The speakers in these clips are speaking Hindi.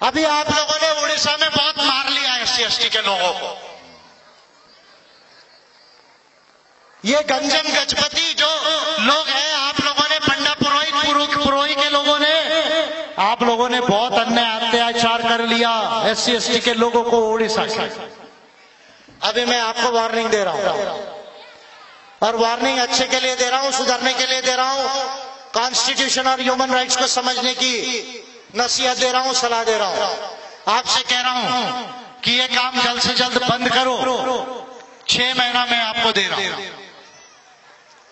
अभी आप लोगों ने उड़ीसा में बहुत मार लिया एससी एसटी के लोगों को। ये गंजम गजपति जो लोग हैं, आप लोगों ने पंडा पुरोहित के लोगों ने, आप लोगों ने बहुत अन्याय अत्याचार कर लिया एससी एसटी के लोगों को उड़ीसा से। अभी मैं आपको वार्निंग दे रहा हूं, और वार्निंग अच्छे के लिए दे रहा हूं, सुधरने के लिए दे रहा हूं, कॉन्स्टिट्यूशन और ह्यूमन राइट्स को समझने की नसीहत दे रहा हूं, सलाह दे रहा हूं। आपसे कह रहा हूं कि ये काम जल्द से जल्द बंद करो। 6 महीना मैं आपको दे रहा हूं,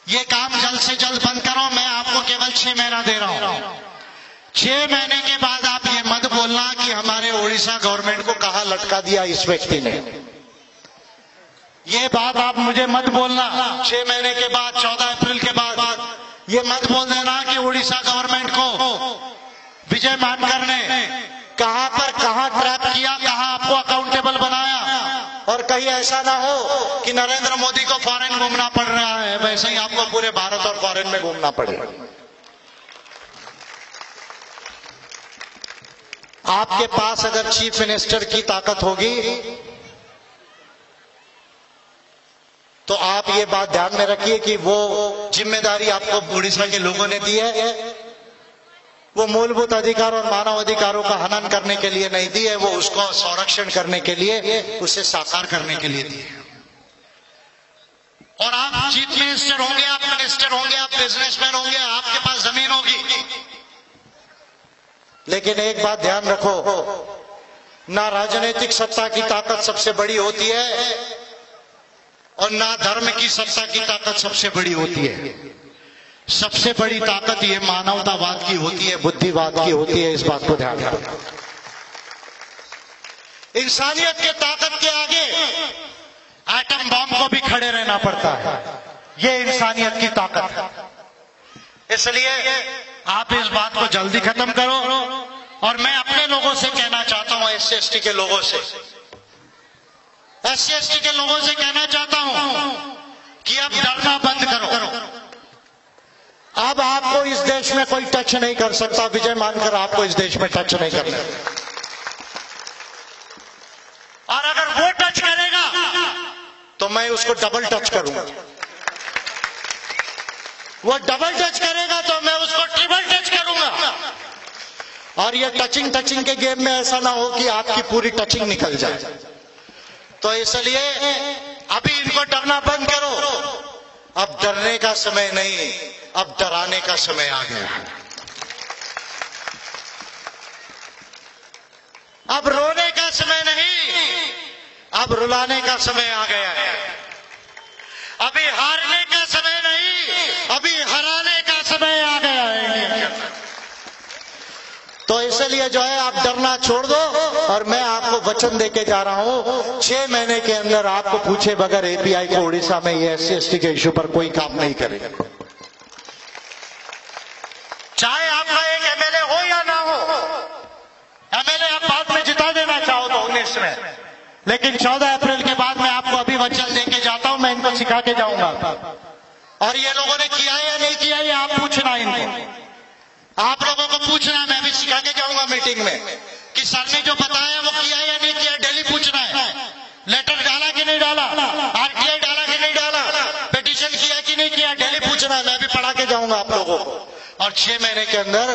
ये काम जल्द से जल्द बंद करो। मैं आपको केवल 6 महीना दे रहा हूं। 6 महीने के बाद आप ये मत बोलना कि हमारे उड़ीसा गवर्नमेंट को कहां लटका दिया इस व्यक्ति ने। ये बात आप मुझे मत बोलना। 6 महीने के बाद, 14 अप्रैल के बाद ये मत बोल देना कि उड़ीसा गवर्नमेंट को विजय मानकर ने कहां पर कहां ट्रैप किया, कहां आपको अकाउंटेबल बनाया। और कहीं ऐसा ना हो कि नरेंद्र मोदी को फॉरेन घूमना पड़ रहा है, वैसे ही आपको पूरे भारत और फॉरेन में घूमना पड़े। आपके पास अगर चीफ मिनिस्टर की ताकत होगी तो आप ये बात ध्यान में रखिए कि वो जिम्मेदारी आपको उड़ीसा के लोगों ने दी है, वो मूलभूत अधिकार और मानव अधिकारों का हनन करने के लिए नहीं दी है, वो उसको संरक्षण करने के लिए, उसे साकार करने के लिए दी है। और आप चीफ मिनिस्टर होंगे, आप मिनिस्टर होंगे, आप बिजनेसमैन होंगे, आपके पास जमीन होगी, लेकिन एक बात ध्यान रखो, ना राजनीतिक सत्ता की ताकत सबसे बड़ी होती है और ना धर्म की सत्ता की ताकत सबसे बड़ी होती है। सबसे बड़ी ताकत ये मानवतावाद की होती है, बुद्धिवाद की होती है। इस बात को ध्यान रखना। इंसानियत के ताकत के आगे एटम बम को भी खड़े रहना पड़ता है, ये इंसानियत की ताकत है। इसलिए आप इस बात को जल्दी खत्म करो। और मैं अपने लोगों से कहना चाहता हूं, एससी एसटी के लोगों से, एससी एसटी के लोगों से कहना चाहता हूं कि अब डरना बंद करो। अब आपको इस देश में कोई टच नहीं कर सकता, विजय मानकर आपको इस देश में टच नहीं करना। और अगर वो टच करेगा तो मैं उसको डबल टच करूंगा, वो डबल टच करेगा तो मैं उसको ट्रिपल टच करूंगा। और ये टचिंग के गेम में ऐसा ना हो कि आपकी पूरी टचिंग निकल जाए। तो इसलिए अभी इनको डरना बंद करो। अब डरने का समय नहीं, अब डराने का समय आ गया है। अब रोने का समय नहीं, अब रुलाने का समय आ गया है। अभी हारने का समय नहीं, अभी हराने का समय आ गया है। तो इसलिए जो है आप डरना छोड़ दो। और मैं आपको वचन देके जा रहा हूं, 6 महीने के अंदर आपको पूछे बगैर एपीआई को उड़ीसा में ये एससी एसटी के इश्यू पर कोई काम नहीं करेगा। चाहे आपका एक एमएलए हो या ना हो, एमएलए आप बाद में जिता देना चाहो तो 19 में, लेकिन 14 अप्रैल के बाद मैं आपको अभी वचन देके जाता हूं, मैं इनको सिखा के जाऊंगा। और ये लोगों ने किया या नहीं किया ये आप पूछना, इनको आप लोगों को पूछना। मैं भी सिखा के जाऊंगा मीटिंग में कि सर ने जो बताया वो किया या नहीं किया, डेली पूछना है। लेटर डाला कि नहीं डाला, आरटीआई डाला कि नहीं डाला, पिटीशन किया कि नहीं किया, डेली पूछना है। मैं भी पढ़ा के जाऊंगा आप लोगों को। और 6 महीने के अंदर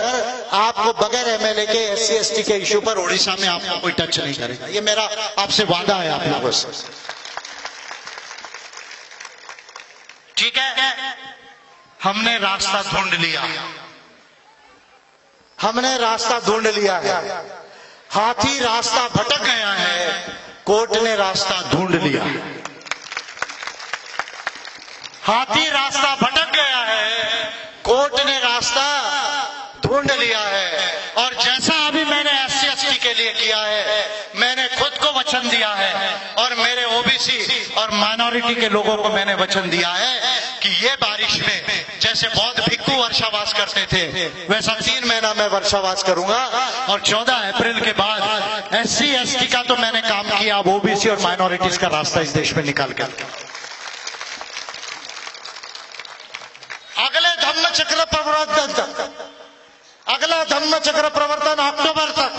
आपको बगैर एमएलए के एससी एसटी के इश्यू पर उड़ीसा में आपको कोई टच नहीं करेगा। ये मेरा आपसे वादा है आप लोगों से, ठीक है। हमने रास्ता ढूंढ लिया, हमने रास्ता ढूंढ लिया है। हाथी रास्ता भटक गया है, कोर्ट ने रास्ता ढूंढ लिया। हाथी रास्ता भटक गया है, कोर्ट ने रास्ता ढूंढ लिया है। और जैसा अभी मैंने एससी एसटी के लिए किया है, मैंने खुद को वचन दिया है और मेरे ओबीसी और माइनॉरिटी के लोगों को मैंने वचन दिया है कि ये बारिश में जैसे बौद्ध भिक्खु वर्षावास करते थे, वैसा 3 महीना मैं वर्षावास करूंगा। और 14 अप्रैल के बाद एससी एसटी का तो मैंने काम किया, अब ओबीसी और माइनॉरिटीज का रास्ता इस देश में निकाल कर अगला धम्म चक्र प्रवर्तन अक्टूबर तक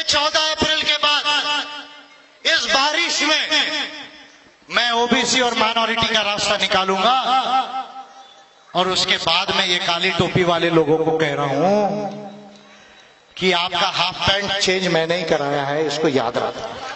ये 14 अप्रैल के बाद इस बारिश में मैं ओबीसी और माइनॉरिटी का रास्ता निकालूंगा। और उसके बाद में ये काली टोपी वाले लोगों को कह रहा हूं कि आपका हाफ पैंट चेंज मैंने ही कराया है, इसको याद रखना।